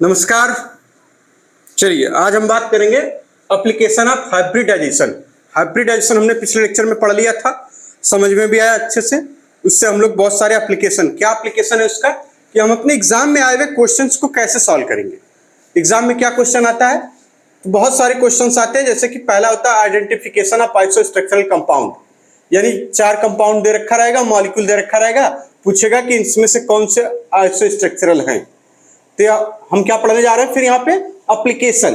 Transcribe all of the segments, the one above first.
नमस्कार। चलिए आज हम बात करेंगे एप्लीकेशन ऑफ हाइब्रिडाइजेशन। हाइब्रिडाइजेशन हमने पिछले लेक्चर में पढ़ लिया था, समझ में भी आया अच्छे से। उससे हम लोग बहुत सारे एप्लीकेशन, क्या एप्लीकेशन है उसका कि हम अपने एग्जाम में आए हुए क्वेश्चंस को कैसे सॉल्व करेंगे। एग्जाम में क्या क्वेश्चन आता है, तो बहुत सारे क्वेश्चंस आते हैं। जैसे कि पहला होता है आइडेंटिफिकेशन ऑफ आइसोस्ट्रक्चरल कंपाउंड, यानी 4 कंपाउंड दे रखा रहेगा, मॉलिक्यूल दे रखा रहेगा, पूछेगा कि इसमें से कौन से आइसोस्ट्रक्चरल हैं। तो हम क्या पढ़ने जा रहे हैं फिर यहाँ पे एप्लीकेशन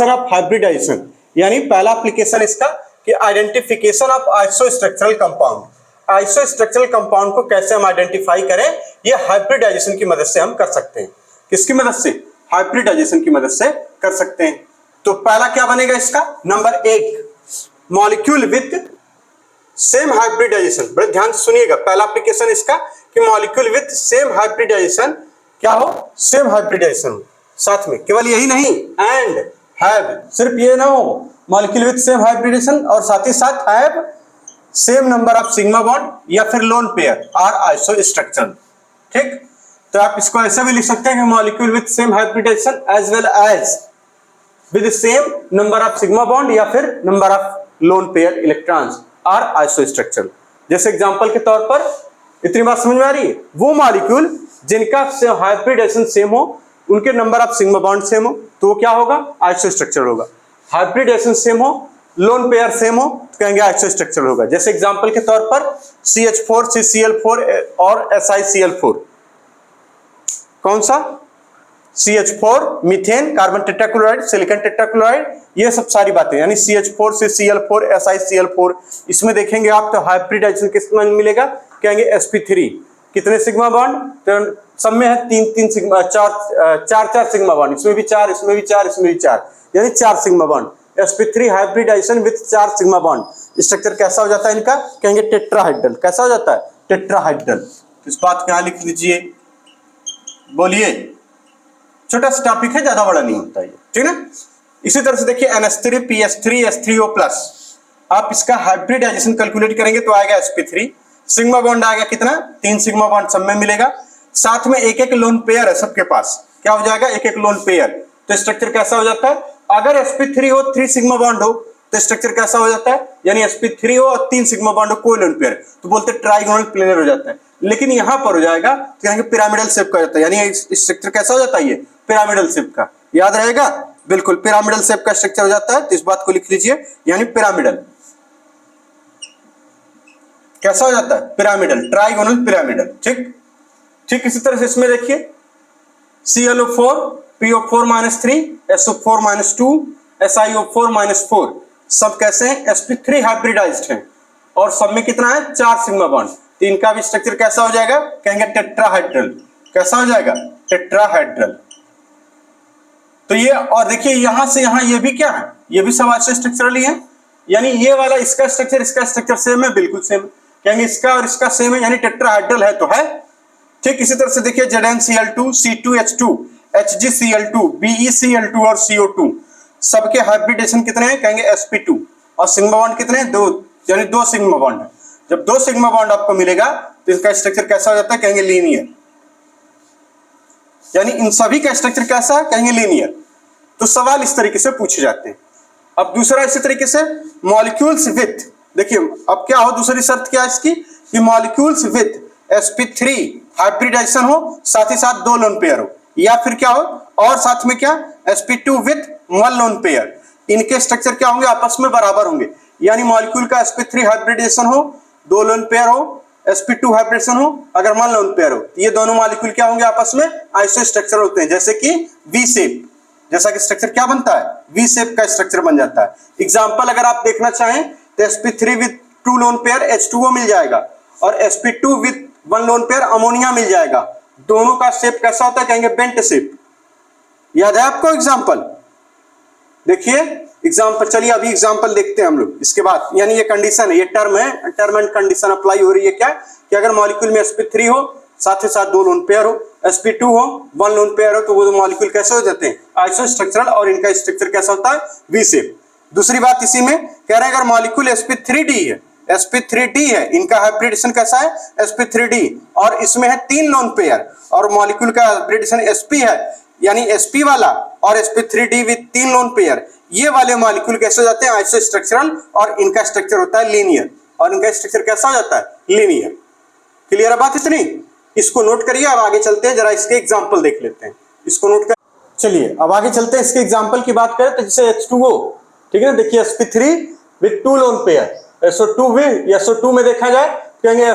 ऑफ हाइब्रिडाइजेशन, यानी पहला एप्लीकेशन इसका कि आइडेंटिफिकेशन ऑफ आइसोस्ट्रक्चरल कंपाउंड। आइसोस्ट्रक्चरल कंपाउंड को कैसे हम आइडेंटिफाई करें, ये हाइब्रिडाइजेशन की मदद से हम कर सकते हैं। किसकी मदद से? हाइब्रिडाइजेशन की मदद से कर सकते हैं। तो पहला क्या बनेगा इसका, number 1 molecule with same hybridisation. बड़े ध्यान से सुनिएगा, पहला एप्लीकेशन इसका कि मॉलिक्यूल विथ सेम हाइब्रिडाइजेशन क्या हो, सेम हाइब्रिडाइजेशन। साथ में केवल यही नहीं, एंड हैव, सिर्फ ये ना हो मॉलिक्यूल विथ सेम हाइब्रिडाइजेशन और साथ ही साथ have same number of sigma bond या फिर लोन पेयर आर आइसोस्ट्रक्चरल। ठीक, तो आप इसको ऐसे भी लिख सकते हैं कि molecule with same hybridisation as well as with same number of sigma bond या फिर number of lone pair electrons are isostructural. जैसे एग्जांपल के तौर पर, इतनी बात समझ में आ रही है, वो मॉलिक्यूल जिनका हाइब्रिडाइजेशन सेम हो, उनके number of sigma bond same हो, तो वो क्या होगा, आइसोस्ट्रक्चरल होगा। हाइब्रिडाइजेशन सेम हो, लोन पेयर सेम हो, तो कहेंगे आइसोस्ट्रक्चरल होगा। जैसे एग्जांपल के तौर पर CH4 CCl4 और SiCl4। कौन सा? CH4 methane, carbon tetrachloride, silicon tetrachloride, ये सब सारी बातें, यानी CH4 CCl4 SiCl4। इसमें देखेंगे आप तो हाइब्रिडाइजेशन कितना मिलेगा, कहेंगे sp3। कितने सिग्मा बॉन्ड, तो सब में है 3 सिग्मा, 4 सिग्मा बॉन्ड, इसमें भी 4, इसमें भी 4, इसमें भी 4, यानी 4 sigma bond. sp3 hybridisation with 4 sigma bond. Structure कैसा हो जाता है इनका, कहेंगे टेट्राहाइड्रल। कैसा हो जाता है, टेट्राहाइड्रल। इस बात को यहां लिख लीजिए, बोलिए। छोटा सा टॉपिक है, ज्यादा बड़ा नहीं होता है, ठीक है। इसी तरह से देखिए NH3 PS3 H3O+। आप इसका हाइब्रिडाइजेशन कैलकुलेट करेंगे तो आएगा sp3। सिग्मा बॉन्ड आएगा कितना, 3 सिग्मा बॉन्ड सब में मिलेगा। साथ में एक एक लोन पेयर है सबके पास, क्या हो जाएगा, एक एक लोन पेयर। तो स्ट्रक्चर कैसा हो जाता है, अगर sp3 हो 3 सिग्मा बॉन्ड हो तो स्ट्रक्चर कैसा हो जाता है, यानी sp3 हो और 3 सिग्मा बॉन्ड हो, कोई लोन पेयर, तो बोलते हैं ट्राइगोनल प्लेनर हो जाता है। लेकिन यहां पर हो जाएगा तो कहेंगे पिरामिडल शेप का होता है, यानी स्ट्रक्चर कैसा हो जाता है, ये पिरामिडल शेप का। याद रहेगा, बिल्कुल पिरामिडल शेप का स्ट्रक्चर हो जाता है। तो इस बात को लिख लीजिए, यानी पिरामिडल कैसा हो जाता है, पिरामिडल, ट्राइगोनल पिरामिडल। ठीक इसी तरह से इसमें देखिए ClO4 PO4-3 SO4-2 SiO4-4 सब कैसे हैं, sp3 हाइब्रिडाइज्ड हैं और सब में कितना है, 4 सिग्मा बॉन्ड। तो इनका भी स्ट्रक्चर कैसा हो जाएगा, कहेंगे टेट्राहाइड्रल। कैसा हो जाएगा, टेट्राहाइड्रल। तो ये, और देखिए यहां से यहां ये भी क्या है, ये भी सब आइसोस्ट्रक्चरल ही है, यानी ये वाला इसका स्ट्रक्चर सेम है, बिल्कुल सेम। कहेंगे इसका और इसका सेम है, यानी टेट्राहाइड्रल है तो है। ठीक इसी तरह से देखिए ZnCl2 C2H2 HgCl2 BeCl2 और CO2 सबके हाइब्रिडेशन कितने हैं, कहेंगे sp2। और सिग्मा बॉन्ड कितने हैं, 2, यानी 2 सिग्मा बॉन्ड है। जब 2 सिग्मा बॉन्ड आपको मिलेगा तो इसका स्ट्रक्चर कैसा हो जाता है, कहेंगे लीनियर, यानी इन सभी का स्ट्रक्चर कैसा है, कहेंगे लीनियर। तो सवाल इस तरीके से पूछे जाते हैं। अब दूसरा इसी तरीके से मॉलिक्यूल्स विथ, देखिए अब क्या हो, दूसरी शर्त क्या है इसकी कि मॉलिक्यूल्स विथ sp3 हाइब्रिडाइजेशन हो, साथ ही साथ 2 लोन पेयर हो, या फिर क्या हो, और साथ में क्या, sp2 विथ 1 लोन पेयर। इनके स्ट्रक्चर क्या होंगे, आपस में बराबर होंगे, यानी मॉलिक्यूल का sp3 हाइब्रिडाइजेशन हो, 2 लोन पेयर हो, sp2 हाइब्रिडेशन हो, अगर 1 लोन पेयर हो, तो ये दोनों मॉलिक्यूल क्या होंगे, आपस में आइसोस्ट्रक्चरल होते हैं। जैसे कि V शेप, जैसा कि स्ट्रक्चर क्या बनता है, V शेप का स्ट्रक्चर बन जाता है। एग्जांपल अगर आप देखना चाहें तो sp3 with 2 lone pair H2O मिल जाएगा और sp2 with 1 lone pair ammonia मिल जाएगा। दोनों का शेप कैसा होता है, कहेंगे बेंट शेप। याद है आपको एग्जांपल, देखिए एग्जांपल। चलिए अभी एग्जांपल देखते हैं हम लोग इसके बाद, यानी ये कंडीशन है, ये टर्म है, टर्म एंड कंडीशन अप्लाई हो रही है। क्या कि अगर मॉलिक्यूल में sp3 हो, साथ ही साथ 2 लोन पेयर हो, sp2 हो, 1 लोन पेयर हो, तो वो मॉलिक्यूल कैसे हो जाते हैं, आइसोस्ट्रक्चरल, और इनका स्ट्रक्चर कैसा होता है, V शेप। दूसरी बात इसी में कह रहे हैं, अगर मॉलिक्यूल sp3d है, sp3d है, इनका हाइब्रिडेशन कैसा है, sp3d, और इसमें है 3 लोन पेयर और मॉलिक्यूल का हाइब्रिडेशन sp है, यानी sp वाला और sp3d विद 3 लोन पेयर, ये वाले मॉलिक्यूल कैसे हो जाते हैं आइसोस्ट्रक्चरल, और इनका स्ट्रक्चर होता है लीनियर, और इनका स्ट्रक्चर कैसा हो जाता है लीनियर। क्लियर है बात इतनी? इसको नोट करिए। अब आगे चलते हैं, जरा इसके एग्जांपल देख लेते हैं, इसको नोट कर। चलिए अब आगे चलते हैं, इसके एग्जांपल की बात करें तो जैसे H2O, ठीक है, देखिए sp3 with 2 lone pair, SO2 with, SO2 में देखा जाए कहेंगे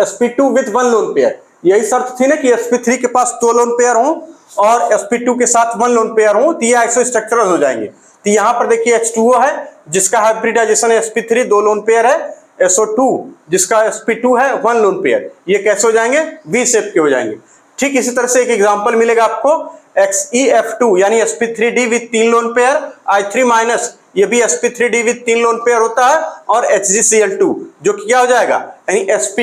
sp2 विद 1 लोन पेयर। यही शर्त थी ना कि sp3 के पास 2 लोन पेयर हो और sp2 के साथ 1 लोन पेयर हो तो ये आइसोस्ट्रक्चरल हो जाएंगे। तो यहां पर देखिए H2O है जिसका हाइब्रिडाइजेशन sp3 2 लोन पेयर है, SO2 जिसका sp2 है 1 लोन पेयर, ये कैसे हो जाएंगे V शेप के हो जाएंगे। ठीक इसी तरह से एक एग्जांपल मिलेगा आपको XeF2 यानी sp3d with 3 lone pair, I3 minus ये भी sp3d विद 3 लोन पेयर होता है, और HgCl2 जो कि क्या हो जाएगा यानी sp।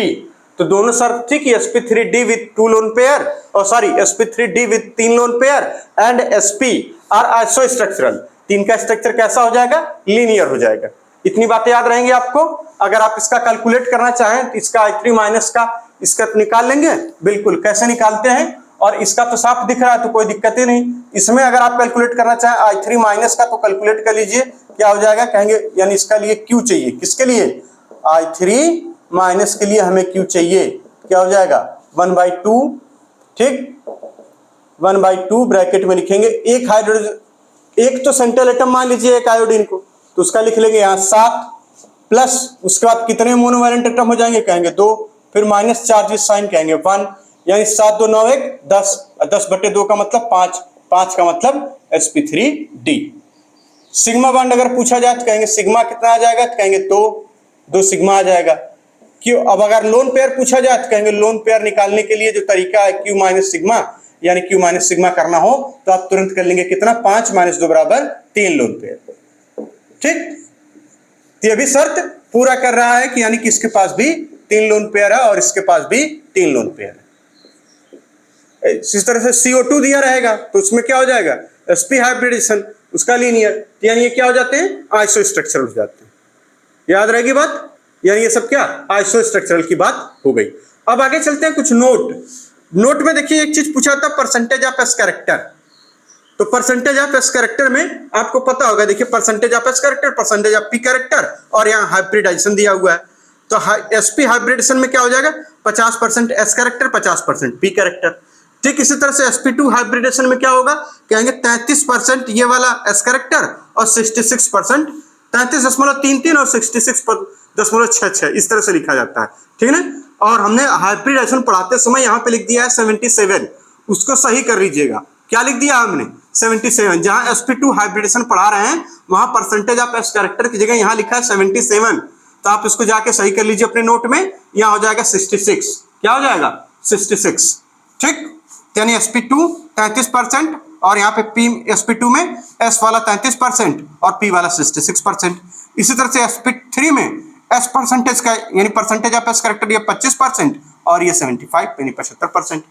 तो दोनों शर्त थी कि sp3d विद 2 लोन पेयर, और sorry sp3d with 3 lone pair and sp are isostructural, तीन का स्ट्रक्चर कैसा हो जाएगा लीनियर हो जाएगा। इतनी बातें याद रहेंगी आपको। अगर आप इसका कैलकुलेट करना चाहें तो इसका I3 माइनस का इसका तो निकाल लेंगे, बिल्कुल कैसे निकालते हैं, और इसका तो साफ दिख रहा है तो कोई दिक्कत ही नहीं। इसमें अगर आप कैलकुलेट करना चाहें I3 माइनस का तो कैलकुलेट कर लीजिए, क्या हो जाएगा कहेंगे, यानी इसका लिए Q चाहिए, किसके लिए I3 माइनस के लिए हमें Q चाहिए, क्या हो जाएगा 1/2, ठीक 1/2 ब्रैकेट में लिखेंगे। एक हाइड्रोजन, एक तो सेंट्रल एटम मान लीजिए एक आयोडीन को, तो उसका लिख लेंगे यहाँ 7 प्लस, उसके बाद कितने मोनोवैलेंट एटम हो जाएंगे कहेंगे 2, फिर माइनस चार्ज साइन कहेंगे 1, यानी 7 2 9 1 10, 10/2 का मतलब 5, 5 का मतलब sp3d। सिग्मा बॉन्ड अगर पूछा जाए तो कहेंगे सिग्मा कितना आ जाएगा, तो कहेंगे 2 सिग्मा आ जाएगा। क्यों, अब अगर लोन पेयर पूछा जाए तो कहेंगे लोन पेयर निकालने के लिए जो तरीका है Q माइनस सिग्मा, यानी Q माइनस सिग्मा करना हो तो आप तुरंत कर लेंगे कितना 5 - 2 बराबर 3 लोन पेयर। ठीक, तो ये भी शर्त पूरा कर रहा है कि यानी कि इसके पास भी 3 लोन पेयर है और इसके पास भी 3 लोन पेयर है। इस तरह से CO2 दिया रहेगा तो उसमें क्या हो जाएगा sp हाइब्रिडेशन, उसका लीनियर, यानी ये क्या हो जाते हैं आइसोस्ट्रक्चरल हो जाते हैं। याद रहेगी बात, यानी ये सब क्या आइसोस्ट्रक्चरल की बात हो गई। अब आगे चलते हैं कुछ नोट में देखिए एक चीज पूछा था परसेंटेज ऑफ एस कैरेक्टर। तो परसेंटेज ऑफ एस कैरेक्टर में आपको पता होगा, देखिए percentage of S character, percentage of P character, और यहाँ हाइब्रिडाइजेशन दिया हुआ है। तो एसपी हाइब्रिडेशन में क्या हो जाएगा 50% एस कैरेक्टर 50% पी कैरेक्टर। ठीक इसी तरह से sp2 हाइब्रिडेशन में क्या होगा कहेंगे 33% ये वाला एस कैरेक्टर और 66%, 33.33 और 66.66 इस तरह से लिखा जाता है, ठीक है ना। और हमने हाइब्रिडेशन पढ़ाते समय यहाँ पे लिख दिया है 77, उसको सही कर लीजिएगा। क्या लिख दिया हमने 77, जहां sp2 हाइब्रिडेशन पढ़ा रहे हैं वहां परसेंटेज ऑफ एस कैरेक्टर की जगह यहाँ लिखा है 77, तो आप इसको जाके सही कर लीजिए अपने नोट में। यहाँ हो जाएगा 66, क्या हो जाएगा 66, ठीक। यानी sp2 33% और यहाँ पे sp2 में s वाला 33% और p वाला 66%। इसी तरह से sp3 में s परसेंटेज का यानी परसेंटेज ऑफ एस कैरेक्टर ये 25% और ये 75 यानी 75%।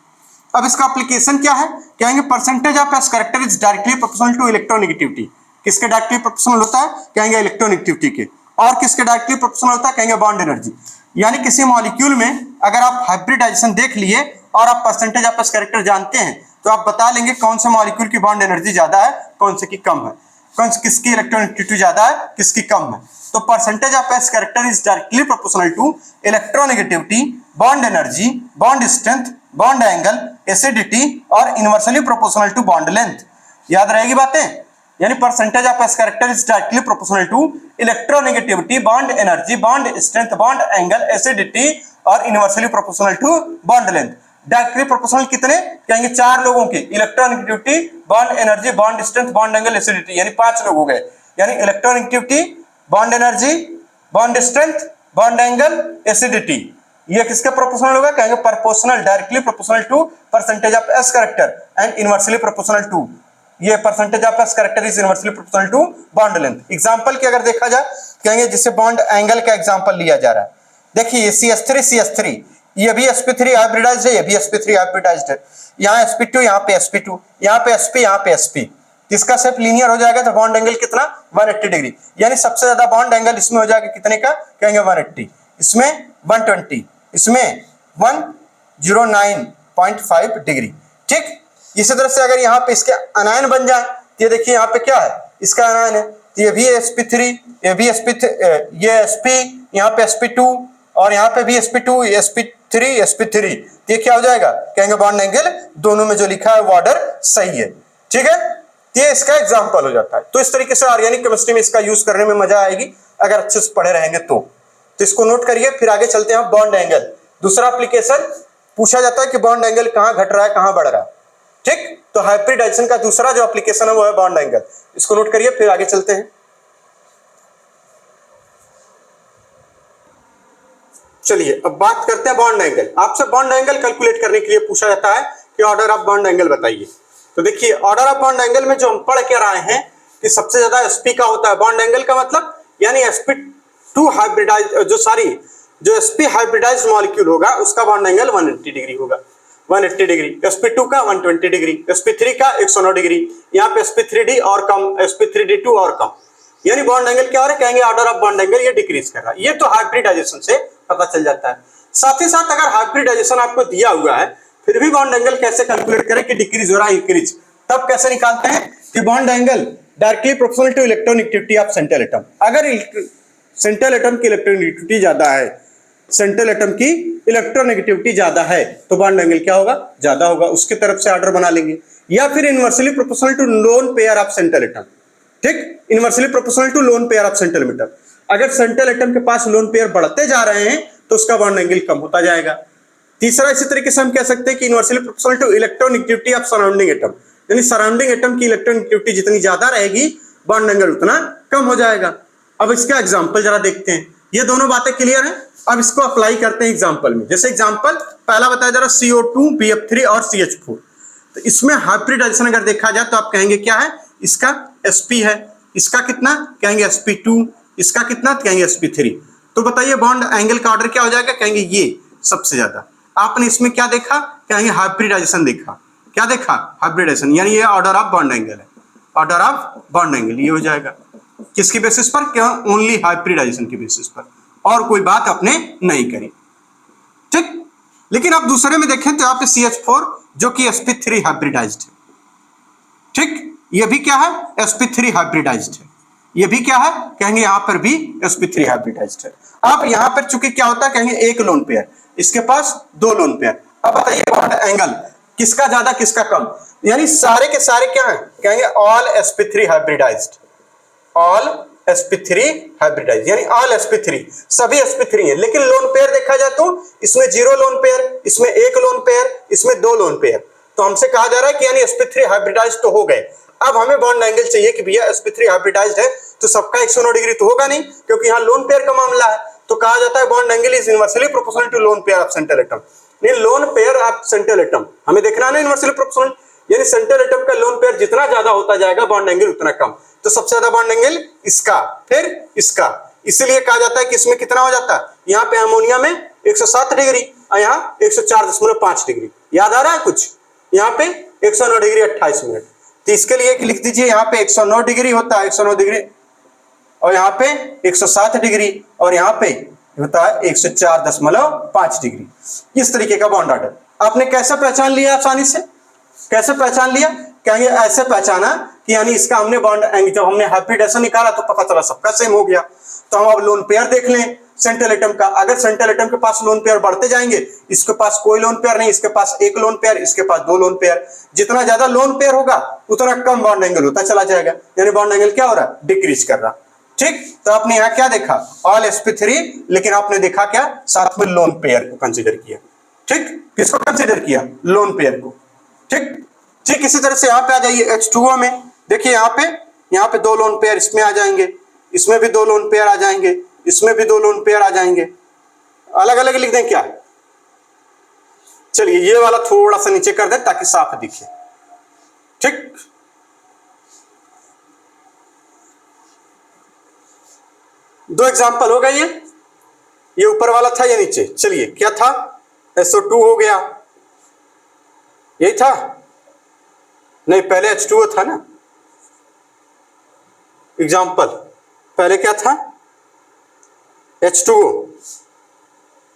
अब इसका एप्लीकेशन क्या है, कहेंगे percentage of S character is directly proportional to electronegativity. किसके डायरेक्टली प्रोपोर्शनल होता है, कहेंगे इलेक्ट्रोनेगेटिविटी के। और किसके डायरेक्टली प्रोपोर्शनल होता है, कहेंगे बॉन्ड एनर्जी। यानी किसी मॉलिक्यूल में अगर आप हाइब्रिडाइजेशन देख लिए और आप परसेंटेज ऑफ एस कैरेक्टर जानते हैं तो आप बता लेंगे कौन से मॉलिक्यूल की बॉन्ड एनर्जी ज्यादा है, कौन से की कम है, किसकी इलेक्ट्रोनेगेटिविटी ज्यादा है, किसकी कम है। तो percentage of S character is directly proportional to electronegativity, bond energy, bond strength, bond angle, acidity और inversely proportional to bond length. याद रहेगी बातें, यानी percentage of S character is directly proportional to electronegativity, bond energy, bond strength, bond angle, acidity और inversely proportional to bond length. Directly proportional कितने, कहेंगे 4 लोगों की, electronegativity, bond energy, bond strength, bond angle, acidity, यानी 5 लोग हो गए। यानी electronegativity, bond energy, bond strength, bond angle, acidity, ये किसके प्रोपोर्शनल होगा, कहेंगे proportional, directly proportional to percentage of S character and inversely proportional to, ये percentage of S character is inversely proportional to bond length. Example की अगर देखा जाए कहेंगे जिससे बॉन्ड एंगल का एग्जांपल लिया जा रहा है, देखिए CH3 ये भी sp3 हाइब्रिडाइज्ड है, ये भी sp3 हाइब्रिडाइज्ड है। यहाँ sp2, यहाँ पे sp2, यहाँ पे sp, यहाँ पे sp, इसका शेप लीनियर हो जाएगा तो बॉन्ड एंगल कितना 180 डिग्री, यानी सबसे ज्यादा बॉन्ड एंगल इसमें हो जाएगा कितने का, कहेंगे 180, इसमें 120, इसमें 109.5 डिग्री, ठीक। इसी तरह से अगर यहाँ पे इसके अनायन बन जाए, ये देखिए यहाँ पे क्या है, इसका अनायन है, तो ये भी sp3, ये भी ये sp, यहाँ पे sp2 और यहाँ पे भी sp2, sp3, ये क्या हो जाएगा, कहेंगे बॉन्ड एंगल दोनों में जो लिखा है वो ऑर्डर सही है। ठीक है, ये इसका एग्जाम्पल हो जाता है। तो इस तरीके से ऑर्गेनिक केमिस्ट्री में इसका यूज करने में मजा आएगी अगर अच्छे से पढ़े रहेंगे तो इसको नोट करिए। फिर आगे चलते हैं बॉन्ड एंगल। दूसरा एप्लीकेशन पूछा जाता है कि बॉन्ड एंगल कहां घट रहा है कहां बढ़ रहा है। ठीक, तो हाइब्रिडाइजेशन का दूसरा जो एप्लीकेशन है वो है बॉन्ड एंगल। इसको नोट करिए, फिर आगे चलते हैं। चलिए अब बात करते हैं बॉन्ड एंगल। आपसे बॉन्ड एंगल कैलकुलेट करने के लिए पूछा जाता है कि ऑर्डर ऑफ बॉन्ड एंगल बताइए। तो देखिए ऑर्डर ऑफ बॉन्ड एंगल में जो हम पढ़ के रहे हैं कि सबसे ज्यादा sp का होता है बॉन्ड एंगल का मतलब, यानी sp2 हाइब्रिडाइज जो sp हाइब्रिडाइज्ड मॉलिक्यूल होगा उसका बॉन्ड एंगल 180 डिग्री होगा, 180 डिग्री, sp2 का 120 डिग्री, sp3 का 109 डिग्री, यहाँ पे sp3d और कम, sp3d2 और कम, यानी बॉन्ड एंगल क्या हो रहा है, कहेंगे ऑर्डर ऑफ बॉन्ड एंगल ये डिक्रीज कर रहा है। ये तो हाइब्रिडाइजेशन से पता चल जाता है। साथ ही साथ अगर हाइब्रिडाइजेशन आपको दिया हुआ है फिर भी बॉन्ड एंगल कैसे कैलकुलेट करें कि डिक्रीज हो रहा है इंक्रीज, तब कैसे निकालते हैं कि bond angle directly proportional to electronegativity of central atom. अगर सेंट्रल एटम की इलेक्ट्रोनेगेटिविटी ज्यादा है, सेंट्रल एटम की इलेक्ट्रोनेगेटिविटी ज्यादा है तो बॉन्ड एंगल क्या होगा, ज्यादा होगा, उसकी तरफ से ऑर्डर बना लेंगे। या फिर inversely proportional to lone pair of central atom. ठीक, inversely proportional to lone pair of central atom. अगर सेंट्रल एटम के पास लोन पेयर बढ़ते जा रहे हैं तो उसका बॉन्ड एंगल कम होता जाएगा। तीसरा इसी तरीके से हम कह सकते हैं कि inversely proportional to electronegativity of surrounding atom, यानी सराउंडिंग एटम की इलेक्ट्रोनेगेटिविटी जितनी ज्यादा रहेगी बॉन्ड एंगल उतना कम हो जाएगा। अब इसका एग्जांपल जरा देखते हैं। ये दोनों बातें क्लियर हैं, अब इसको अप्लाई करते हैं एग्जांपल में। जैसे एग्जांपल पहला बताया जा रहा CO2, BF3 और CH4। तो इसमें हाइब्रिडाइजेशन अगर देखा जाए तो आप कहेंगे क्या है, इसका sp है, इसका कितना कहेंगे sp2, इसका कितना कहेंगे sp3। तो बताइए बॉन्ड एंगल का ऑर्डर क्या हो जाएगा, कहेंगे ये सबसे ज्यादा। आपने इसमें क्या देखा, कहेंगे हाइब्रिडाइजेशन देखा, क्या देखा, हाइब्रिडाइजेशन, यानी ये ऑर्डर ऑफ बॉन्ड एंगल है, ऑर्डर ऑफ बॉन्ड एंगल ये हो जाएगा। किसकी बेसिस पर, क्या, ओनली हाइब्रिडाइजेशन की बेसिस पर, और कोई बात आपने नहीं करी। ठीक, लेकिन आप दूसरे में देखें तो यहाँ पे CH4 जो कि sp3 हाइब्रिडाइज्ड है। ठीक, ये भी क्या है, sp3 हाइब्रिडाइज्ड है, ये भी क्या है, कहेंगे यहाँ पर भी sp3 हाइब्रिडाइज्ड है। अब यहाँ पर चूंकि क्या होता है, कहेंगे एक लोन पेयर, इसके पास दो लोन पेयर। अब बताइए बॉन्ड एंगल किसका ज्यादा किसका कम, यानी सारे के सारे क्या है, कहेंगे all sp3 hybridised, all sp3 hybridised, यानी ऑल sp3 सभी sp3 है। लेकिन लोन पेयर देखा जाए तो इसमें 0 लोन पेयर, इसमें 1 लोन पेयर, इसमें 2 लोन पेयर। तो हमसे कहा जा रहा है कि यानी sp3 हाइब्रिडाइज्ड तो हो गए। अब हमें बॉन्ड एंगल चाहिए कि भैया sp3 हाइब्रिडाइज्ड है तो सबका 109 डिग्री तो होगा नहीं, क्योंकि यहाँ लोन पेयर का मामला है। तो कहा जाता है bond angle is inversely proportional to lone pair of central atom. नहीं, lone pair of central atom हमें देखना है इनवर्सली प्रोपोर्शनल, यानी सेंट्रल एटम का लोन पेयर जितना ज्यादा होता जाएगा बॉन्ड एंगल उतना कम। तो सबसे ज्यादा बॉन्ड एंगल इसका, फिर इसका, इसीलिए कहा जाता है कि इसमें कितना हो जाता है, यहाँ पे अमोनिया में 107 डिग्री और यहाँ 104.5 डिग्री। याद आ रहा है कुछ, यहाँ पे 109 डिग्री 28 मिनट। तो इसके लिए लिख दीजिए यहाँ पे 109 डिग्री होता है, 109 डिग्री, और यहाँ पे 107 डिग्री, और यहाँ पे होता है 104.5 डिग्री। इस तरीके का बॉन्ड ऑर्डर आपने कैसे पहचान लिया, आसानी से कैसे पहचान लिया, कहेंगे ऐसे पहचाना कि यानी इसका हमने बॉन्ड एंगल, जब हमने हाइब्रिडेशन निकाला तो पता चला सबका सेम हो गया। तो हम अब लोन पेयर देख लें सेंट्रल एटम का। अगर सेंट्रल एटम के पास लोन पेयर बढ़ते जाएंगे, इसके पास कोई लोन पेयर नहीं, इसके पास 1 लोन पेयर, इसके पास 2 लोन पेयर, जितना ज्यादा लोन पेयर होगा उतना कम बॉन्ड एंगल होता चला जाएगा, यानी बॉन्ड एंगल क्या हो रहा है, डिक्रीज कर रहा। ठीक, तो आपने यहाँ क्या देखा, ऑल sp3, लेकिन आपने देखा क्या, साथ में लोन पेयर को कंसीडर किया। ठीक, किसको कंसीडर किया, लोन पेयर को। ठीक, ठीक इसी तरह से यहाँ पे आ जाइए H2O में। देखिए यहाँ पे 2 लोन पेयर इसमें आ जाएंगे, इसमें भी 2 लोन पेयर आ जाएंगे, इसमें भी 2 लोन पेयर आ जाएंगे। अलग अलग लिख दें क्या, चलिए ये वाला थोड़ा सा नीचे कर दें ताकि साफ दिखे। ठीक, दो एग्जांपल हो गए, ये ऊपर वाला था, ये नीचे। चलिए क्या था, SO2 हो गया, यही था, नहीं पहले H2O था ना एग्जाम्पल, पहले क्या था, H2O,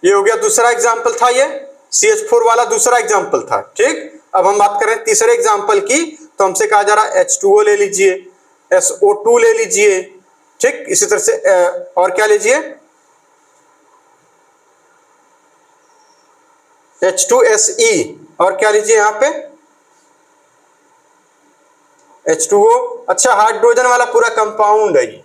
ये हो गया दूसरा एग्जाम्पल था, ये CH4 वाला दूसरा एग्जाम्पल था। ठीक, अब हम बात करें तीसरे एग्जाम्पल की, तो हमसे कहा जा रहा है H2O ले लीजिए, SO2 ले लीजिए, ठीक। इसी तरह से और क्या लीजिए, H2SE, और क्या लीजिए यहाँ पे H2O। अच्छा, हाइड्रोजन वाला पूरा कंपाउंड है ये,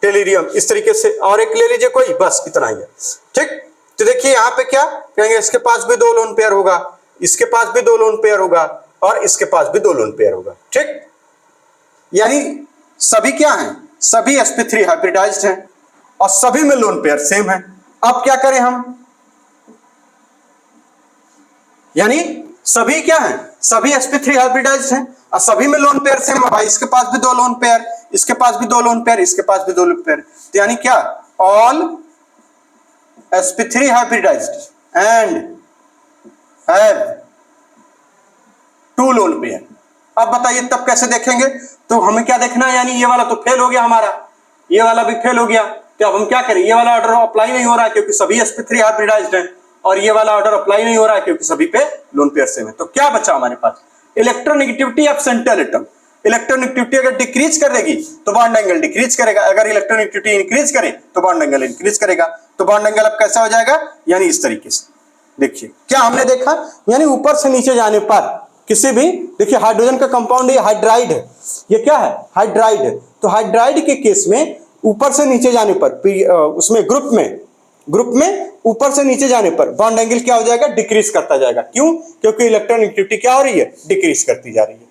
टेलिरियम, इस तरीके से। और एक ले लीजिए कोई, बस इतना ही है, ठीक। तो देखिए यहाँ पे क्या कहेंगे, इसके पास भी 2 लोन पेयर होगा, इसके पास भी 2 लोन पेयर होगा, और इसके पास भी 2 लोन पेयर होगा, ठीक। यानी सभी क्या हैं, सभी sp3 हाइब्रिडाइज्ड हैं और सभी में लोन पेयर सेम है। अब क्या करें हम, यानी सभी क्या हैं, सभी sp3 हाइब्रिडाइज्ड हैं और सभी में लोन पेयर सेम है। भाई इसके पास भी 2 लोन पेयर, इसके पास भी 2 लोन पेयर, इसके पास भी 2 लोन पेयर, तो यानी क्या, all sp3 hybridized and have 2 lone pair. अब बताइए तब कैसे देखेंगे, तो हमें क्या देखना है, यानी ये वाला तो फेल हो गया हमारा, ये वाला भी फेल हो गया, तो अब हम क्या करें, ये वाला ऑर्डर अप्लाई नहीं हो रहा है क्योंकि सभी sp3 हाइब्रिडाइज्ड हैं, और ये वाला ऑर्डर अप्लाई नहीं हो रहा है क्योंकि सभी पे लोन पेयर सेम है। तो क्या बचा हमारे पास, electronegativity of central atom. Electronegativity अगर डिक्रीज कर देगी तो बॉन्ड एंगल डिक्रीज करेगा, अगर इलेक्ट्रोनेगेटिविटी इंक्रीज करे तो बॉन्ड एंगल इंक्रीज करेगा। तो बॉन्ड एंगल अब कैसा हो जाएगा, यानी इस तरीके से। देखिए क्या हमने देखा, यानी ऊपर से नीचे जाने पर किसी भी, देखिए हाइड्रोजन का कंपाउंड ये हाइड्राइड है, ये क्या है, हाइड्राइड है। तो हाइड्राइड के केस में ऊपर से नीचे जाने पर उसमें ग्रुप में ऊपर से नीचे जाने पर बॉन्ड एंगल क्या हो जाएगा, डिक्रीज करता जाएगा। क्यों, क्योंकि इलेक्ट्रोनेगेटिविटी क्या हो रही है, डिक्रीज करती जा रही है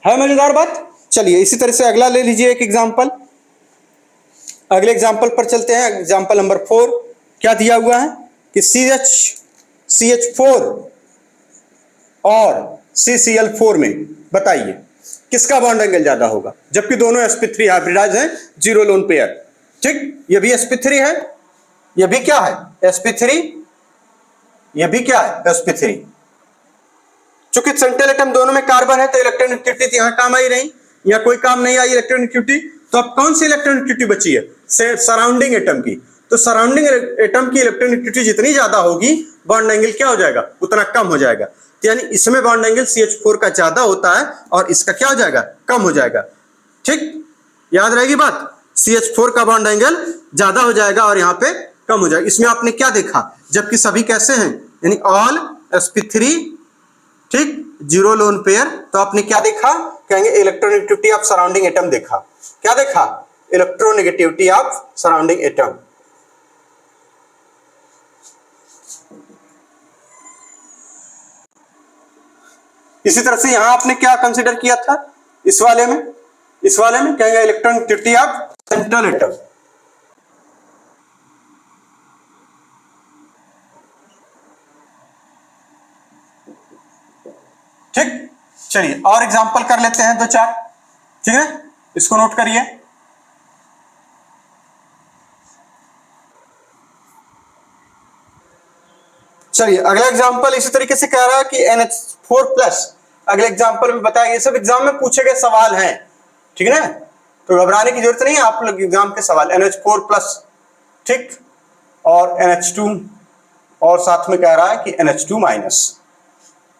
मजेदार बात। चलिए इसी तरह से अगला ले लीजिए एक एग्जांपल, अगले एग्जांपल पर चलते हैं। एग्जांपल नंबर 4 क्या दिया हुआ है कि CH4 और CCl4 में बताइए किसका बॉन्ड एंगल ज्यादा होगा, जबकि दोनों sp3 हाइब्रिडाइज हैं, 0 लोन पेयर, ठीक। ये भी sp3 है, ये भी क्या है sp3, ये भी क्या है sp3। चूंकि सेंट्रल एटम दोनों में कार्बन है तो इलेक्ट्रोनेगेटिविटी यहां काम आई नहीं, या कोई काम नहीं आई इलेक्ट्रोनेगेटिविटी। तो अब कौन सी इलेक्ट्रोनेगेटिविटी बची है, सराउंडिंग एटम की। तो सराउंडिंग एटम की इलेक्ट्रोनेगेटिविटी जितनी ज्यादा होगी बॉन्ड एंगल क्या हो जाएगा, उतना कम हो जाएगा। तो यानी इसमें बॉन्ड एंगल CH4 का ज्यादा होता है और इसका क्या हो जाएगा, कम हो जाएगा, ठीक। याद रहेगी बात, CH4 का बॉन्ड एंगल ज्यादा हो जाएगा और यहाँ पे कम हो जाएगा। इसमें आपने क्या देखा, जबकि सभी कैसे हैं, यानी ऑल sp3, ठीक, 0 लोन पेयर। तो आपने क्या देखा, कहेंगे इलेक्ट्रोनेगेटिविटी ऑफ सराउंडिंग एटम देखा। क्या देखा, इलेक्ट्रोनेगेटिविटी ऑफ सराउंडिंग एटम। इसी तरह से यहां आपने क्या कंसीडर किया था, इस वाले में कहेंगे इलेक्ट्रोनेगेटिविटी ऑफ सेंट्रल एटम। ठीक, चलिए और एग्जांपल कर लेते हैं 2-4, ठीक है, इसको नोट करिए। चलिए अगला एग्जांपल इसी तरीके से कह रहा है कि NH4+। अगले एग्जांपल में बताया, ये सब एग्जाम में पूछे गए सवाल हैं, ठीक है ना, तो घबराने की जरूरत नहीं है। आप लोग एग्जाम के सवाल NH4+, ठीक, और NH2, और साथ में कह रहा है कि NH2-।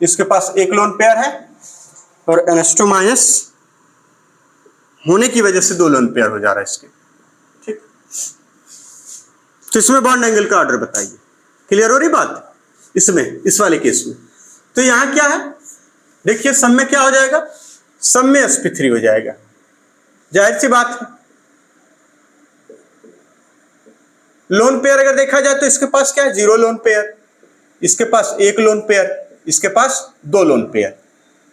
इसके पास एक लोन पेयर है और NH2- होने की वजह से 2 लोन पेयर हो जा रहा है इसके, ठीक। तो इसमें बॉन्ड एंगल का ऑर्डर बताइए। क्लियर हो रही बात, इसमें इस वाले केस में। तो यहां क्या है, देखिए सब में क्या हो जाएगा, सब में sp3 हो जाएगा, जाहिर सी बात है। लोन पेयर अगर देखा जाए तो इसके पास क्या है, 0 लोन पेयर, इसके पास 1 लोन पेयर, इसके पास 2 लोन पेयर।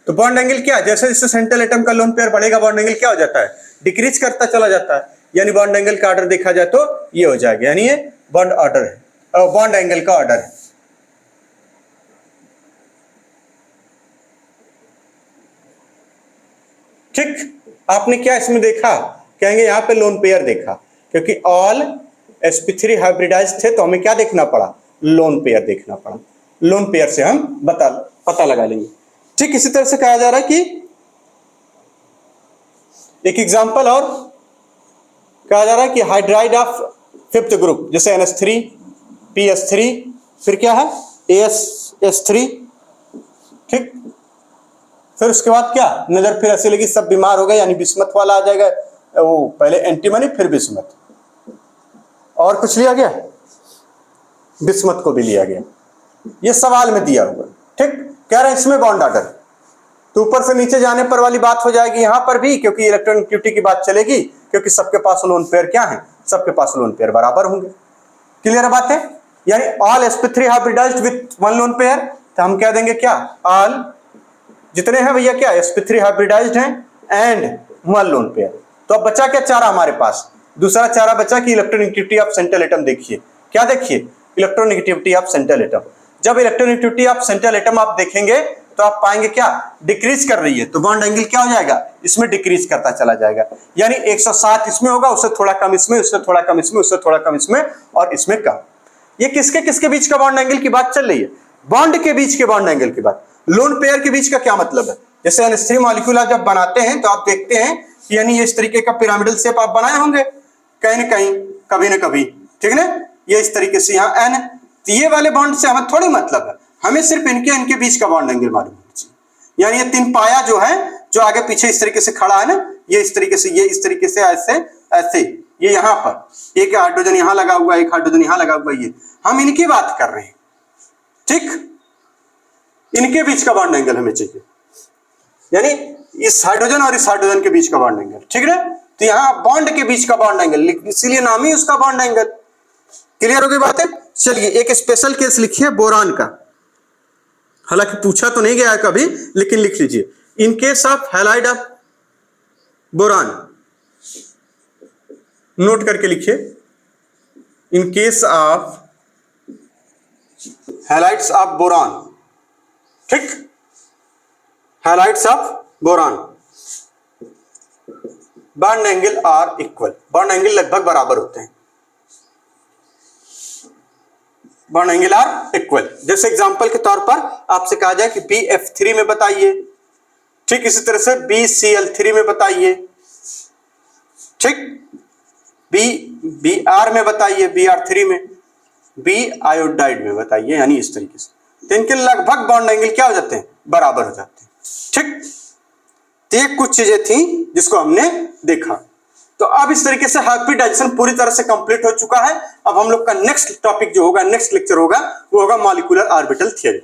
तो बॉन्ड एंगल क्या है, जैसे जैसे सेंट्रल एटम का लोन पेयर बढ़ेगा बॉन्ड एंगल क्या हो जाता है, डिक्रीज करता चला जाता है। यानी बॉन्ड एंगल का ऑर्डर देखा जाए तो ये हो जाएगा, यानी ये बॉन्ड ऑर्डर है, बॉन्ड एंगल का ऑर्डर है। ठीक, आपने क्या इसमें देखा, कहेंगे यहां पे लोन पेयर देखा, क्योंकि ऑल sp3 हाइब्रिडाइज थे तो हमें क्या देखना पड़ा, लोन पेयर देखना पड़ा। लोन पेयर से हम पता लगा लेंगे। ठीक, इसी तरह से कहा जा रहा है कि एक एग्जांपल और कहा जा रहा है कि हाइड्राइड ऑफ 5th ग्रुप, जैसे NH3, PS3, फिर क्या है AS3, ठीक। फिर उसके बाद क्या नजर फिर ऐसी लगी, सब बीमार हो गए, यानी बिस्मत वाला आ जाएगा, वो पहले एंटीमनी फिर बिस्मत, और कुछ लिया गया, बिस्मत को भी लिया गया। ये सवाल में दिया हुआ, ठीक। कह रहे हैं इसमें बॉन्ड ऑर्डर, तो ऊपर से नीचे जाने पर वाली बात हो जाएगी यहां पर भी, क्योंकि इलेक्ट्रोनेगेटिविटी की बात चलेगी, क्योंकि सबके पास लोन पेयर क्या है, सबके पास लोन पेयर बराबर होंगे। क्लियर है बात है? यानी all sp3 hybridised with one lone pair, तो हम कह देंगे क्या, ऑल जितने हैं भैया क्या sp3 हाइब्रिडाइज्ड हैं एंड वन लोन पेयर। तो अब बचा क्या चारा हमारे पास, दूसरा चारा बचा कि इलेक्ट्रोनेगेटिविटी ऑफ सेंट्रल एटम। देखिए क्या, देखिए इलेक्ट्रोनेगेटिविटी ऑफ सेंट्रल एटम। जब इलेक्ट्रोनेगेटिविटी ऑफ सेंट्रल एटम आप देखेंगे तो आप पाएंगे क्या, डिक्रीज कर रही है, तो बॉन्ड एंगल क्या हो जाएगा, इसमें डिक्रीज करता चला जाएगा। यानी 107 इसमें होगा, उससे थोड़ा कम इसमें, उससे थोड़ा कम इसमें, उससे थोड़ा कम इसमें, और इसमें कम। ये किसके किसके बीच का बॉन्ड एंगल की बात चल रही है, बॉन्ड के बीच के बॉन्ड एंगल की बात। लोन पेयर के बीच का क्या मतलब है, जैसे NH3 मॉलिक्यूल आप जब बनाते हैं तो आप देखते हैं कि यानी इस तरीके का पिरामिडल शेप आप बनाए होंगे कहीं ना कहीं, कभी ना कभी, ठीक है ना। ये इस तरीके से यहाँ N, तो ये वाले बॉन्ड से हमें थोड़ी मतलब है, हमें सिर्फ इनके बीच का बॉन्ड एंगल मालूम होना चाहिए। यानी ये तीन पाया जो है, जो आगे पीछे इस तरीके से खड़ा है ना, ये इस तरीके से, ये इस तरीके से, ऐसे ऐसे, ये यहाँ पर एक हाइड्रोजन यहाँ लगा हुआ है, एक हाइड्रोजन यहाँ लगा हुआ है, ये हम इनकी बात कर रहे हैं, ठीक। इनके बीच का बॉन्ड एंगल हमें चाहिए, यानी इस हाइड्रोजन और इस हाइड्रोजन के बीच का बॉन्ड एंगल, ठीक है। तो यहाँ बॉन्ड के बीच का बॉन्ड एंगल, इसीलिए नाम ही उसका बॉन्ड एंगल। क्लियर हो गई बात है? चलिए एक स्पेशल केस लिखिए बोरान का, हालांकि पूछा तो नहीं गया है कभी, लेकिन लिख लीजिए। In case of halide of boron, note करके लिखिए, in case of halides of boron, ठीक, halides of boron, bond angle are equal, bond angle लगभग बराबर होते हैं, बॉन्ड एंगल आर इक्वल। जैसे एग्जांपल के तौर पर आपसे कहा जाए कि BF3 में बताइए, ठीक, इसी तरह से BCl3 में बताइए, ठीक, BR में बताइए, BR3 में, B आयोडाइड में बताइए, यानी इस तरीके से। तो इनके लगभग बॉन्ड एंगल क्या हो जाते हैं, बराबर हो जाते हैं, ठीक। तो ये कुछ चीजें थी जिसको हमने देखा। तो अब इस तरीके से हाइब्रिडाइजेशन पूरी तरह से कंप्लीट हो चुका है। अब हम लोग का नेक्स्ट टॉपिक जो होगा, नेक्स्ट लेक्चर होगा, वो होगा मॉलिक्यूलर ऑर्बिटल थ्योरी।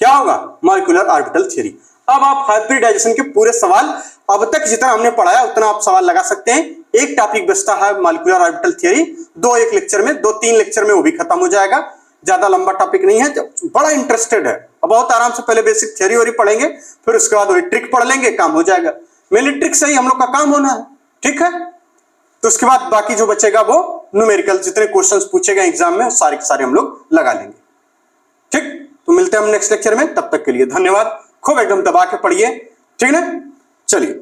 क्या होगा, मॉलिक्यूलर ऑर्बिटल थ्योरी। अब आप हाइब्रिडाइजेशन के पूरे सवाल, अब तक जितना हमने पढ़ाया उतना आप सवाल लगा सकते हैं। एक टॉपिक बचता है मॉलिक्यूलर ऑर्बिटल थ्योरी, एक लेक्चर में, 2-3 लेक्चर में वो भी खत्म हो जाएगा। ज्यादा लंबा टॉपिक नहीं है, बड़ा इंटरेस्टेड है, बहुत आराम से पहले बेसिक थ्योरी वोरी पढ़ेंगे, फिर उसके बाद वही ट्रिक पढ़ लेंगे, काम हो जाएगा। मेनली ट्रिक से ही हम लोग का काम होना है, ठीक है। तो उसके बाद बाकी जो बचेगा वो न्यूमेरिकल, जितने क्वेश्चंस पूछे गए एग्जाम में सारे के सारे हम लोग लगा लेंगे, ठीक। तो मिलते हैं हम नेक्स्ट लेक्चर में, तब तक के लिए धन्यवाद। खूब एकदम दबा के पढ़िए, ठीक है ना। चलिए।